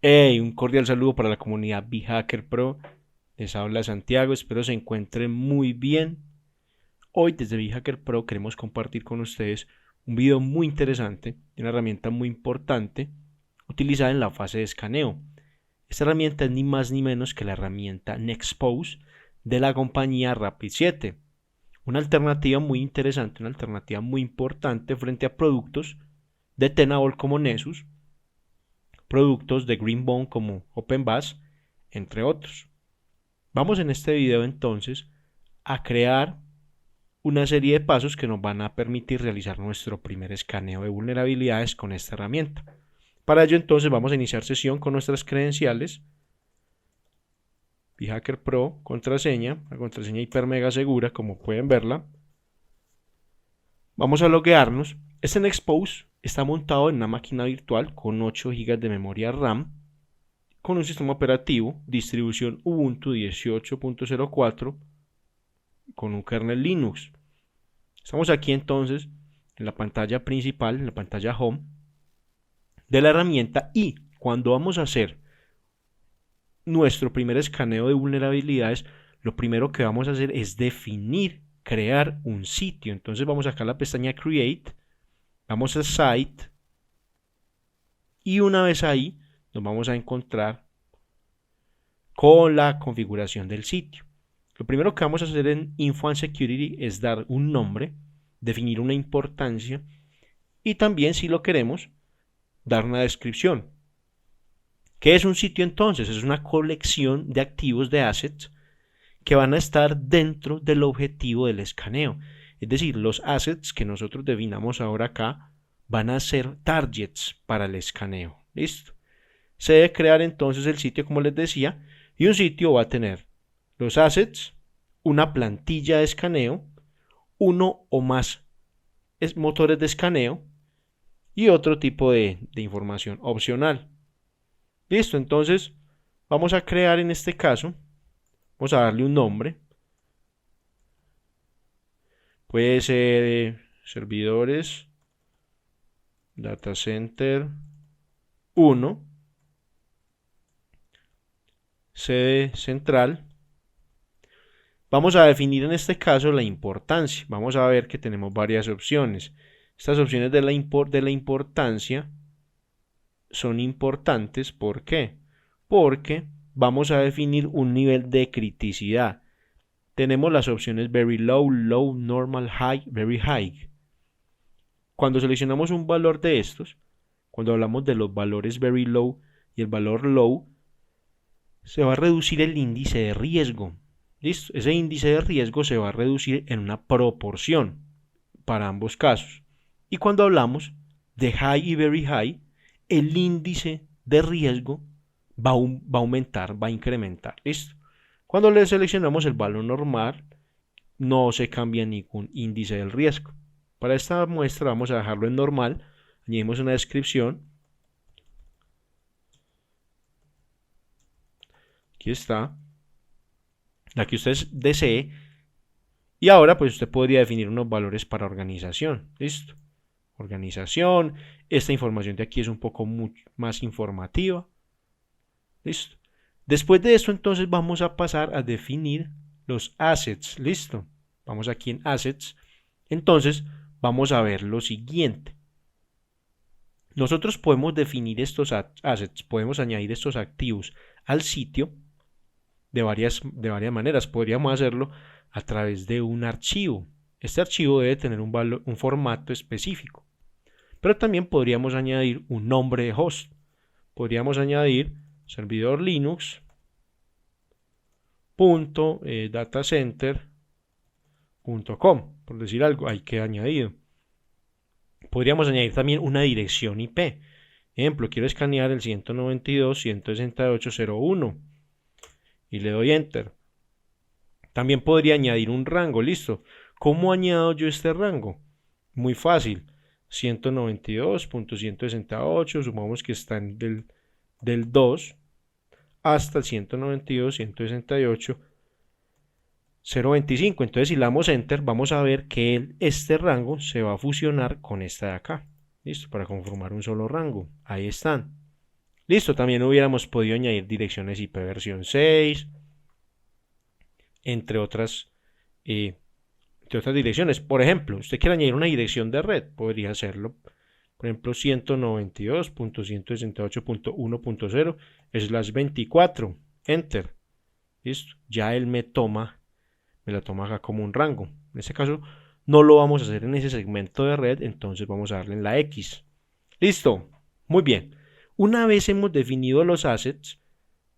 Hey, un cordial saludo para la comunidad BHacker Pro. Les habla Santiago, espero se encuentren muy bien. Hoy desde BHacker Pro queremos compartir con ustedes un video muy interesante de una herramienta muy importante utilizada en la fase de escaneo. Esta herramienta es ni más ni menos que la herramienta Nexpose de la compañía Rapid7. Una alternativa muy interesante, una alternativa muy importante frente a productos de Tenable como Nessus, productos de Greenbone como OpenBAS, entre otros. Vamos en este video entonces a crear una serie de pasos que nos van a permitir realizar nuestro primer escaneo de vulnerabilidades con esta herramienta. Para ello entonces vamos a iniciar sesión con nuestras credenciales. BHacker Pro, contraseña, la contraseña hiper mega segura como pueden verla. Vamos a loguearnos. Este Nexpose está montado en una máquina virtual con 8 GB de memoria RAM, con un sistema operativo, distribución Ubuntu 18.04, con un kernel Linux. Estamos aquí entonces en la pantalla principal, en la pantalla Home de la herramienta, y cuando vamos a hacer nuestro primer escaneo de vulnerabilidades, lo primero que vamos a hacer es definir, crear un sitio. Entonces vamos acá a la pestaña Create, vamos a Site, y una vez ahí nos vamos a encontrar con la configuración del sitio. Lo primero que vamos a hacer en Info and Security es dar un nombre, definir una importancia y también, si lo queremos, dar una descripción. ¿Qué es un sitio entonces? Es una colección de activos, de assets, que van a estar dentro del objetivo del escaneo. Es decir, los assets que nosotros definamos ahora acá van a ser targets para el escaneo. ¿Listo? Se debe crear entonces el sitio, como les decía, y un sitio va a tener los assets, una plantilla de escaneo, uno o más motores de escaneo y otro tipo de información opcional. Listo, entonces vamos a crear en este caso, vamos a darle un nombre. Puede ser servidores, data center 1, sede central. Vamos a definir en este caso la importancia. Vamos a ver que tenemos varias opciones. Estas opciones de la importancia son importantes. ¿Por qué? Porque vamos a definir un nivel de criticidad. Tenemos las opciones very low, low, normal, high, very high. Cuando seleccionamos un valor de estos, cuando hablamos de los valores very low y el valor low, se va a reducir el índice de riesgo. ¿Listo? Ese índice de riesgo se va a reducir en una proporción para ambos casos. Y cuando hablamos de high y very high, el índice de riesgo va a aumentar, va a incrementar. ¿Listo? Cuando le seleccionamos el valor normal, no se cambia ningún índice del riesgo. Para esta muestra vamos a dejarlo en normal, añadimos una descripción. Aquí está, la que usted desee. Y ahora pues usted podría definir unos valores para organización. ¿Listo? Organización. Esta información de aquí es un poco más informativa. ¿Listo? Después de esto entonces vamos a pasar a definir los assets. ¿Listo? Vamos aquí en assets. Entonces vamos a ver lo siguiente. Nosotros podemos definir estos assets, podemos añadir estos activos al sitio de varias maneras. Podríamos hacerlo a través de un archivo. Este archivo debe tener un formato específico. Pero también podríamos añadir un nombre de host. Podríamos añadir servidor linux.datacenter.com, por decir algo, ahí queda añadido. Podríamos añadir también una dirección IP. Ejemplo, quiero escanear el 192.168.0.1 y le doy Enter. También podría añadir un rango, listo. ¿Cómo añado yo este rango? Muy fácil. 192.168, sumamos que está en del 2 hasta el 192.168.025. Entonces si le damos Enter, vamos a ver que este rango se va a fusionar con esta de acá. Listo, para conformar un solo rango. Ahí están. Listo, también hubiéramos podido añadir direcciones IP versión 6, entre otras, eh, direcciones. Por ejemplo, usted quiere añadir una dirección de red, podría hacerlo. Por ejemplo, 192.168.1.0/24, enter. Listo, ya él me la toma acá como un rango. En este caso, no lo vamos a hacer en ese segmento de red, entonces vamos a darle en la X. Listo, muy bien. Una vez hemos definido los assets,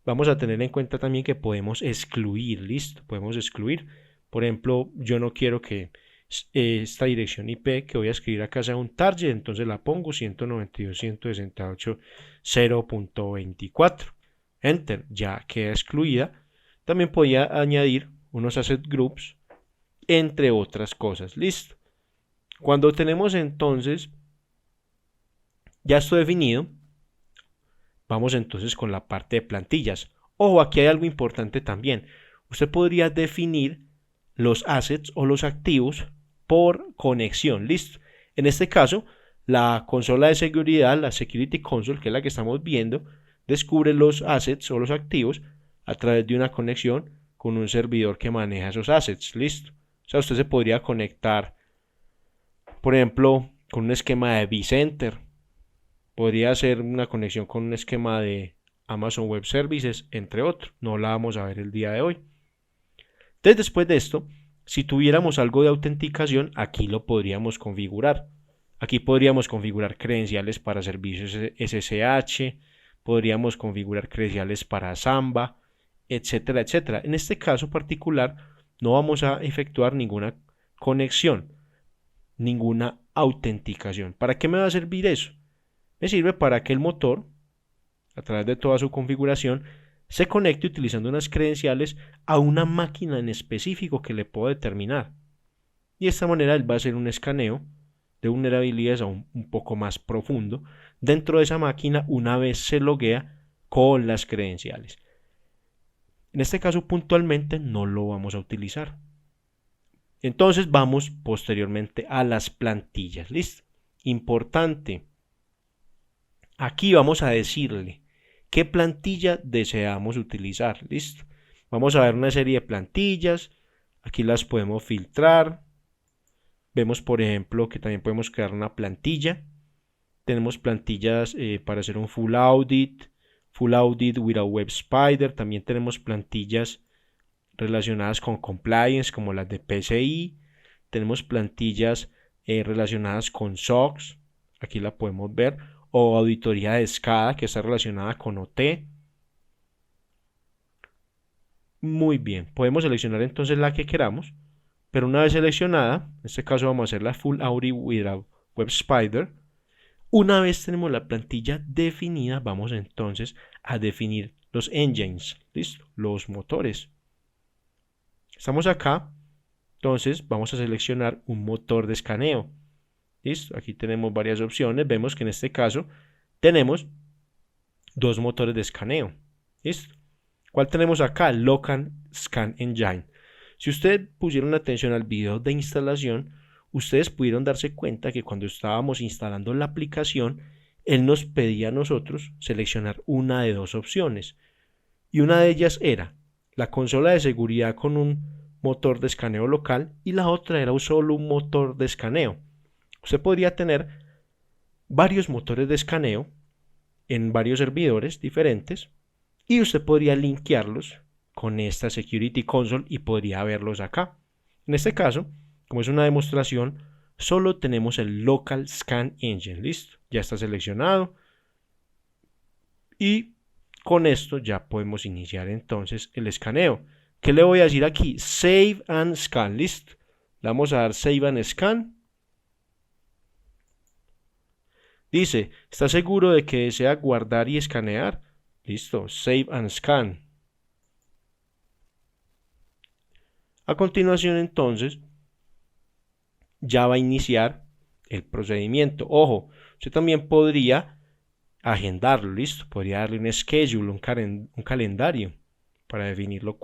vamos a tener en cuenta también que podemos excluir, listo, podemos excluir. Por ejemplo, yo no quiero que esta dirección IP que voy a escribir acá sea un target, entonces la pongo 192.168.0.24. Enter, ya queda excluida. También podía añadir unos asset groups, entre otras cosas, listo. Cuando tenemos entonces ya esto definido, vamos entonces con la parte de plantillas. Ojo, aquí hay algo importante también. Usted podría definir los assets o los activos por conexión, listo. En este caso, la consola de seguridad, la Security Console, que es la que estamos viendo, descubre los assets o los activos a través de una conexión con un servidor que maneja esos assets, listo. O sea, usted se podría conectar, por ejemplo, con un esquema de vCenter. Podría hacer una conexión con un esquema de Amazon Web Services, entre otros. No la vamos a ver el día de hoy. Entonces, después de esto, si tuviéramos algo de autenticación, aquí lo podríamos configurar. Aquí podríamos configurar credenciales para servicios SSH, podríamos configurar credenciales para Samba, etcétera, etcétera. En este caso particular, no vamos a efectuar ninguna conexión, ninguna autenticación. ¿Para qué me va a servir eso? Me sirve para que el motor, a través de toda su configuración, se conecte utilizando unas credenciales a una máquina en específico que le puedo determinar. Y de esta manera él va a hacer un escaneo de vulnerabilidades aún un poco más profundo dentro de esa máquina una vez se loguea con las credenciales. En este caso puntualmente no lo vamos a utilizar. Entonces vamos posteriormente a las plantillas. ¿Listo? Importante. Aquí vamos a decirle qué plantilla deseamos utilizar. ¿Listo? Vamos a ver una serie de plantillas. Aquí las podemos filtrar. Vemos, por ejemplo, que también podemos crear una plantilla. Tenemos plantillas para hacer un full audit with a web spider. También tenemos plantillas relacionadas con compliance, como las de PCI. Tenemos plantillas relacionadas con SOX. Aquí la podemos ver. O auditoría de SCADA, que está relacionada con OT. Muy bien, podemos seleccionar entonces la que queramos, pero una vez seleccionada, en este caso vamos a hacer la Full Audit Without Web Spider. Una vez tenemos la plantilla definida, vamos entonces a definir los engines, ¿listo? Los motores. Estamos acá, entonces vamos a seleccionar un motor de escaneo. ¿Listo? Aquí tenemos varias opciones. Vemos que en este caso tenemos dos motores de escaneo. ¿Listo? ¿Cuál tenemos acá? Local Scan Engine. Si ustedes pusieron atención al video de instalación, ustedes pudieron darse cuenta que cuando estábamos instalando la aplicación, él nos pedía a nosotros seleccionar una de dos opciones. Y una de ellas era la consola de seguridad con un motor de escaneo local y la otra era solo un motor de escaneo. Usted podría tener varios motores de escaneo en varios servidores diferentes y usted podría linkearlos con esta Security Console y podría verlos acá. En este caso, como es una demostración, solo tenemos el Local Scan Engine. Listo, ya está seleccionado y con esto ya podemos iniciar entonces el escaneo. ¿Qué le voy a decir aquí? Save and Scan. Listo, le vamos a dar Save and Scan. Dice, ¿está seguro de que desea guardar y escanear? Listo, Save and Scan. A continuación, entonces, ya va a iniciar el procedimiento. Ojo, usted también podría agendarlo, listo. Podría darle un schedule, un calendario para definirlo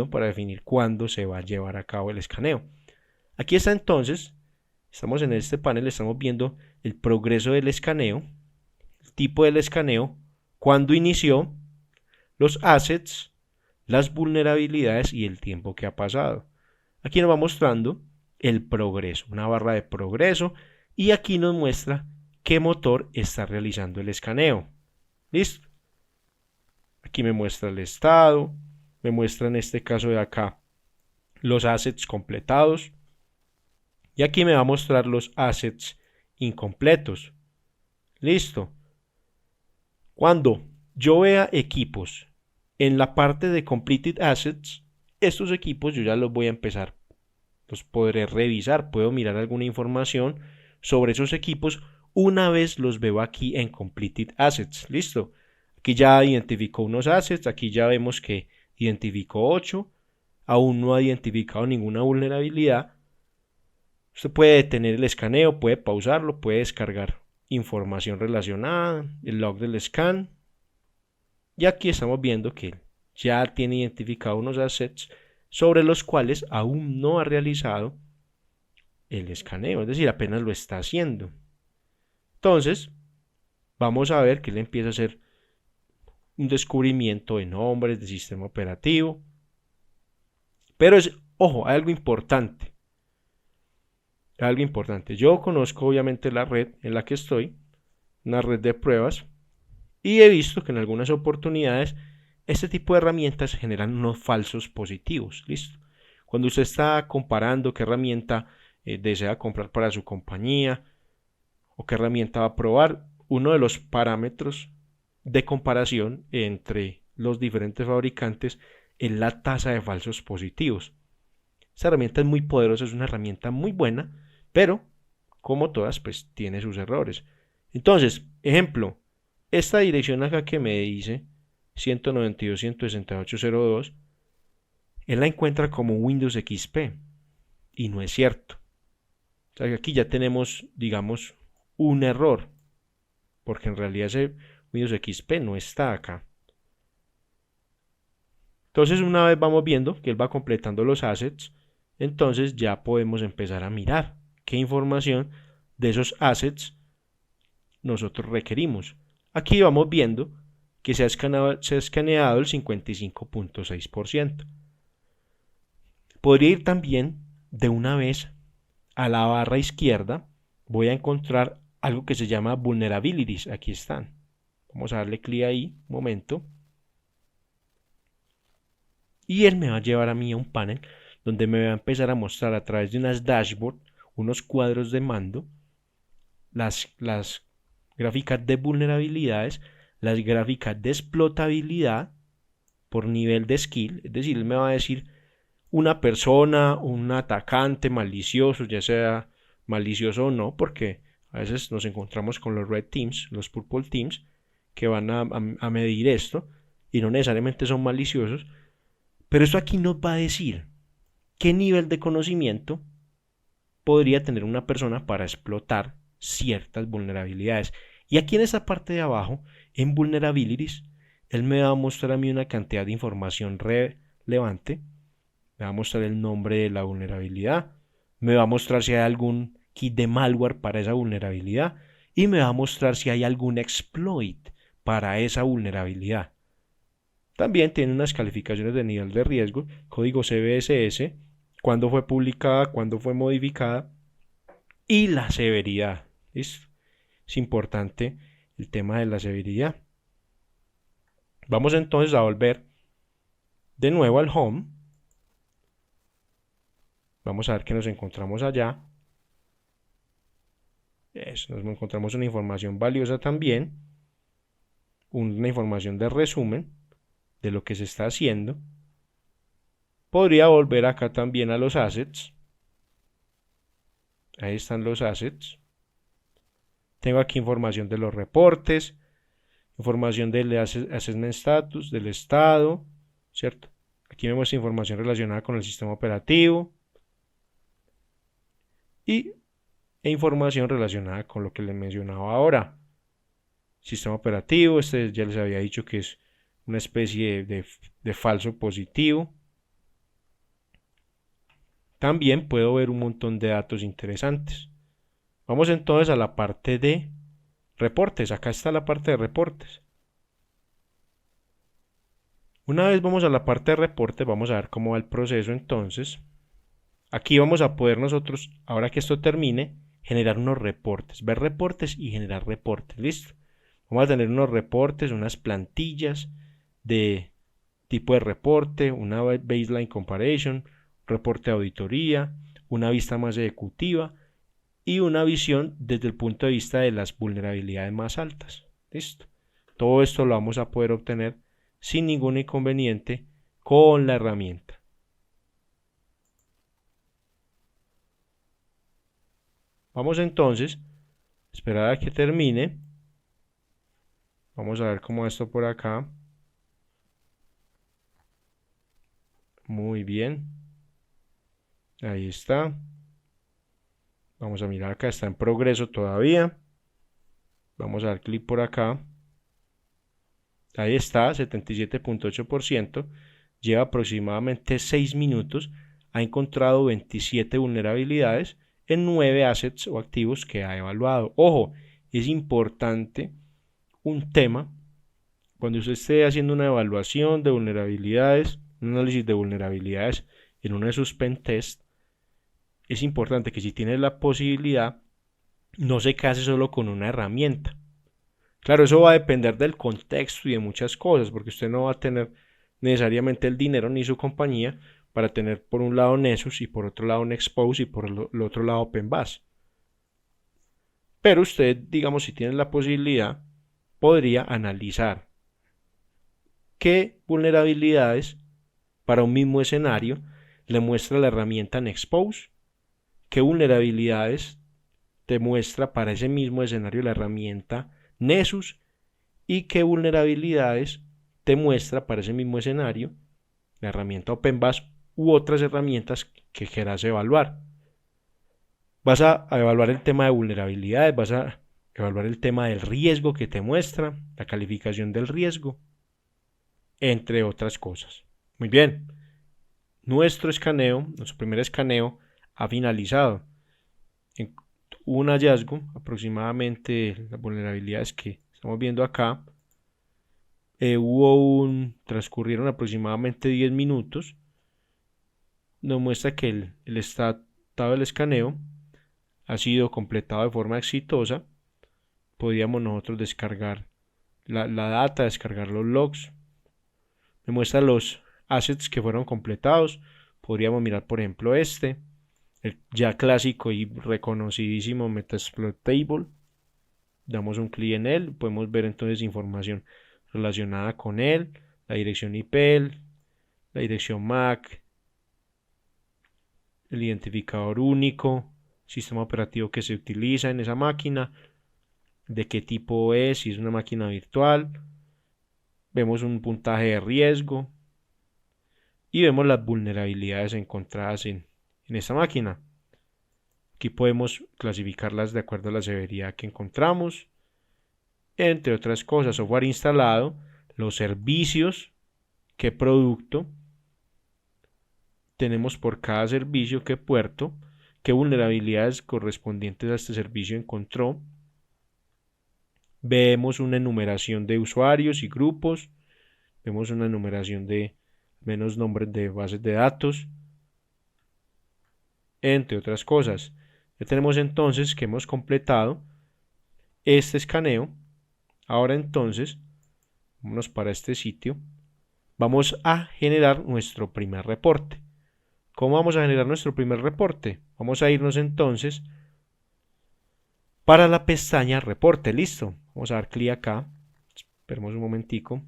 para definir cuándo se va a llevar a cabo el escaneo. Aquí está entonces, estamos en este panel, estamos viendo el progreso del escaneo, el tipo del escaneo, cuándo inició, los assets, las vulnerabilidades y el tiempo que ha pasado. Aquí nos va mostrando el progreso, una barra de progreso, y aquí nos muestra qué motor está realizando el escaneo. ¿Listo? Aquí me muestra el estado, me muestra en este caso de acá los assets completados, y aquí me va a mostrar los assets incompletos. Listo. Cuando yo vea equipos en la parte de completed assets, estos equipos yo ya los voy a empezar, los podré revisar, puedo mirar alguna información sobre esos equipos una vez los veo aquí en completed assets. Listo. Aquí ya identificó unos assets, aquí ya vemos que identificó 8, aún no ha identificado ninguna vulnerabilidad. Usted puede detener el escaneo, puede pausarlo, puede descargar información relacionada, el log del scan. Y aquí estamos viendo que ya tiene identificado unos assets sobre los cuales aún no ha realizado el escaneo, es decir, apenas lo está haciendo. Entonces, vamos a ver que él empieza a hacer un descubrimiento de nombres de sistema operativo. Pero ojo, hay algo importante. Algo importante. Yo conozco obviamente la red en la que estoy, una red de pruebas, y he visto que en algunas oportunidades este tipo de herramientas generan unos falsos positivos. ¿Listo? Cuando usted está comparando qué herramienta desea comprar para su compañía o qué herramienta va a probar, uno de los parámetros de comparación entre los diferentes fabricantes es la tasa de falsos positivos. Esta herramienta es muy poderosa, es una herramienta muy buena, pero como todas, pues tiene sus errores. Entonces, ejemplo, esta dirección acá que me dice 192.168.02, él la encuentra como Windows XP y no es cierto. O sea que aquí ya tenemos, digamos, un error, porque en realidad ese Windows XP no está acá. Entonces, una vez vamos viendo que él va completando los assets, entonces ya podemos empezar a mirar qué información de esos assets nosotros requerimos. Aquí vamos viendo que se ha escaneado el 55.6%. Podría ir también de una vez a la barra izquierda. Voy a encontrar algo que se llama vulnerabilities. Aquí están. Vamos a darle clic ahí, un momento. Y él me va a llevar a mí a un panel donde me va a empezar a mostrar a través de unas dashboards, unos cuadros de mando, las gráficas de vulnerabilidades, las gráficas de explotabilidad por nivel de skill. Es decir, él me va a decir una persona, un atacante malicioso, ya sea malicioso o no, porque a veces nos encontramos con los red teams, los purple teams, que van a medir esto y no necesariamente son maliciosos, pero esto aquí nos va a decir qué nivel de conocimiento podría tener una persona para explotar ciertas vulnerabilidades. Y aquí en esta parte de abajo, en Vulnerabilities, él me va a mostrar a mí una cantidad de información relevante. Me va a mostrar el nombre de la vulnerabilidad, me va a mostrar si hay algún kit de malware para esa vulnerabilidad y me va a mostrar si hay algún exploit para esa vulnerabilidad. También tiene unas calificaciones de nivel de riesgo, código CVSS, cuándo fue publicada, cuándo fue modificada y la severidad. ¿Listo? Es importante el tema de la severidad. Vamos entonces a volver de nuevo al home. Vamos a ver qué nos encontramos allá. Eso, nos encontramos una información valiosa también. Una información de resumen de lo que se está haciendo. Podría volver acá también a los assets. Ahí están los assets. Tengo aquí información de los reportes, información del assessment status, del estado, ¿cierto? Aquí me muestra información relacionada con el sistema operativo e información relacionada con lo que les mencionaba ahora. Sistema operativo, este ya les había dicho que es una especie de falso positivo. También puedo ver un montón de datos interesantes. Vamos entonces a la parte de reportes. Acá está la parte de reportes. Una vez vamos a la parte de reporte, vamos a ver cómo va el proceso entonces. Aquí vamos a poder nosotros, ahora que esto termine, generar unos reportes, ver reportes y generar reportes, ¿listo? Vamos a tener unos reportes, unas plantillas de tipo de reporte, una baseline comparison, reporte de auditoría, una vista más ejecutiva y una visión desde el punto de vista de las vulnerabilidades más altas, ¿listo? Todo esto lo vamos a poder obtener sin ningún inconveniente con la herramienta. Vamos entonces a esperar a que termine. Vamos a ver cómo esto por acá. Muy bien. Ahí está. Vamos a mirar acá, está en progreso todavía. Vamos a dar clic por acá. Ahí está, 77.8%. Lleva aproximadamente 6 minutos. Ha encontrado 27 vulnerabilidades en 9 assets o activos que ha evaluado. Ojo, es importante un tema cuando usted esté haciendo una evaluación de vulnerabilidades, un análisis de vulnerabilidades en uno de sus pentests. Es importante que si tiene la posibilidad, no se case solo con una herramienta. Claro, eso va a depender del contexto y de muchas cosas, porque usted no va a tener necesariamente el dinero ni su compañía para tener por un lado Nessus y por otro lado Nexpose y por el otro lado OpenBAS. Pero usted, digamos, si tiene la posibilidad, podría analizar qué vulnerabilidades para un mismo escenario le muestra la herramienta Nexpose, qué vulnerabilidades te muestra para ese mismo escenario la herramienta Nessus y qué vulnerabilidades te muestra para ese mismo escenario la herramienta OpenBAS u otras herramientas que quieras evaluar. Vas a evaluar el tema de vulnerabilidades, vas a evaluar el tema del riesgo que te muestra, la calificación del riesgo, entre otras cosas. Muy bien, nuestro primer escaneo ha finalizado. Hubo un hallazgo, aproximadamente las vulnerabilidades que estamos viendo acá. Transcurrieron aproximadamente 10 minutos. Nos muestra que el estado del escaneo ha sido completado de forma exitosa. Podríamos nosotros descargar la data, descargar los logs. Me muestra los assets que fueron completados. Podríamos mirar, por ejemplo, el ya clásico y reconocidísimo Metasploit Table. Damos un clic en él, podemos ver entonces información relacionada con él, la dirección IP, la dirección MAC, el identificador único, sistema operativo que se utiliza en esa máquina, de qué tipo es, si es una máquina virtual. Vemos un puntaje de riesgo y vemos las vulnerabilidades encontradas en esta máquina. Aquí podemos clasificarlas de acuerdo a la severidad que encontramos, entre otras cosas, software instalado, los servicios, qué producto tenemos por cada servicio, qué puerto, qué vulnerabilidades correspondientes a este servicio encontró. Vemos una enumeración de usuarios y grupos, vemos una enumeración de menos nombres de bases de datos, entre otras cosas. Ya tenemos entonces que hemos completado este escaneo. Ahora entonces, vámonos para este sitio. Vamos a generar nuestro primer reporte. ¿Cómo vamos a generar nuestro primer reporte? Vamos a irnos entonces para la pestaña reporte. Listo. Vamos a dar clic acá. Esperemos un momentico.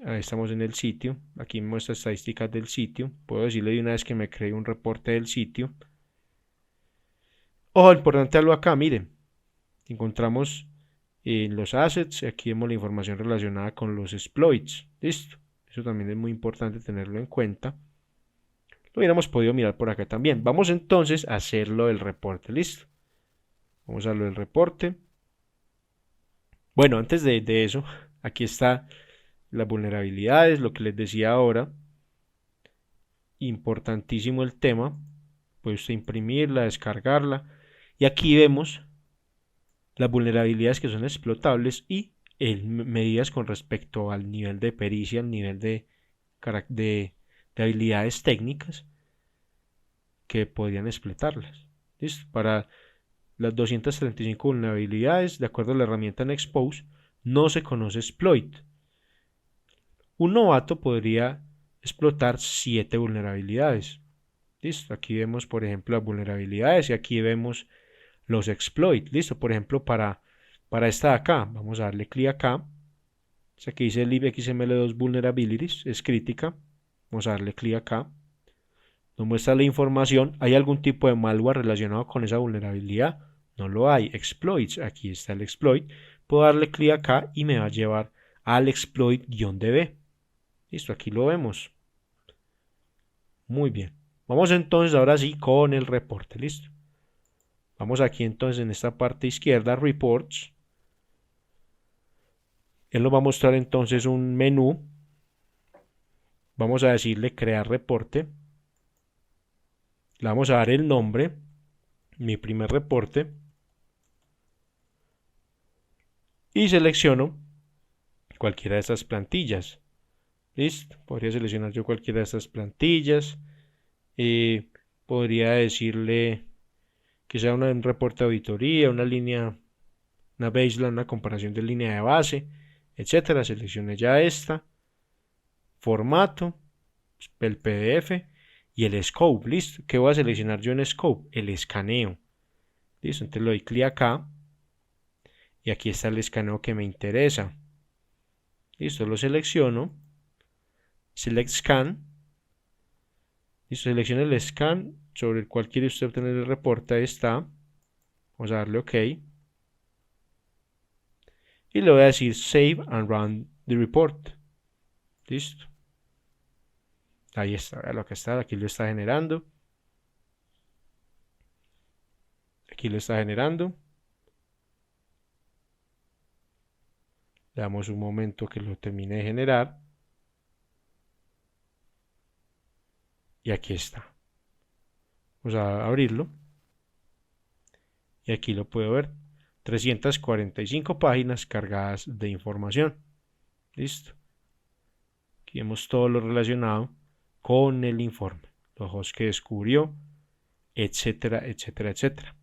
Ahí estamos en el sitio. Aquí me muestra estadísticas del sitio. Puedo decirle de una vez que me cree un reporte del sitio. Ojo, importante algo acá, miren. Encontramos los assets. Aquí vemos la información relacionada con los exploits. Listo. Eso también es muy importante tenerlo en cuenta. Lo hubiéramos podido mirar por acá también. Vamos entonces a hacerlo del reporte. Listo. Vamos a lo del reporte. Bueno, antes de eso, aquí está las vulnerabilidades, lo que les decía ahora. Importantísimo el tema. Puede usted imprimirla, descargarla. Y aquí vemos las vulnerabilidades que son explotables y medidas con respecto al nivel de pericia, al nivel de habilidades técnicas que podrían explotarlas. ¿Listo? Para las 235 vulnerabilidades, de acuerdo a la herramienta en Expose, no se conoce exploit. Un novato podría explotar 7 vulnerabilidades. ¿Listo? Aquí vemos, por ejemplo, las vulnerabilidades y aquí vemos los exploits. ¿Listo? Por ejemplo, para esta de acá, vamos a darle clic acá. Aquí dice libxml2 vulnerabilities, es crítica. Vamos a darle clic acá. Nos muestra la información. ¿Hay algún tipo de malware relacionado con esa vulnerabilidad? No lo hay. Exploits, aquí está el exploit. Puedo darle clic acá y me va a llevar al exploit-db. Listo, aquí lo vemos. Muy bien. Vamos entonces ahora sí con el reporte. Listo. Vamos aquí entonces en esta parte izquierda, Reports. Él nos va a mostrar entonces un menú. Vamos a decirle crear reporte. Le vamos a dar el nombre, mi primer reporte. Y selecciono cualquiera de estas plantillas. Listo. Podría seleccionar yo cualquiera de estas plantillas. Podría decirle que sea un reporte de auditoría, una línea, una baseline, una comparación de línea de base, etcétera. Seleccioné ya esta. Formato, el PDF y el scope. Listo. ¿Qué voy a seleccionar yo en scope? El escaneo. Listo. Entonces le doy clic acá y aquí está el escaneo que me interesa. Listo. Lo selecciono. Select Scan. Listo. Selecciono el scan sobre el cual quiere usted obtener el reporte. Ahí está. Vamos a darle OK. Y le voy a decir Save and Run the Report. Listo. Ahí está, vea lo que está, aquí lo está generando. Aquí lo está generando. Le damos un momento que lo termine de generar. Y aquí está. Vamos a abrirlo. Y aquí lo puedo ver. 345 páginas cargadas de información. Listo. Aquí vemos todo lo relacionado con el informe. Los hosts que descubrió, etcétera, etcétera, etcétera.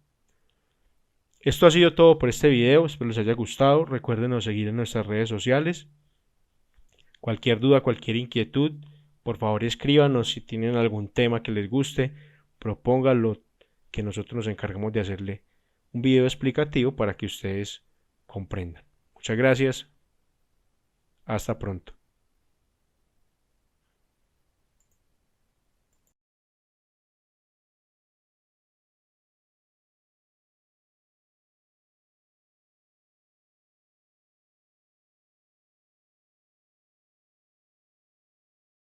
Esto ha sido todo por este video. Espero les haya gustado. Recuerden seguir en nuestras redes sociales. Cualquier duda, cualquier inquietud, por favor escríbanos. Si tienen algún tema que les guste, propónganlo, que nosotros nos encargamos de hacerle un video explicativo para que ustedes comprendan. Muchas gracias. Hasta pronto.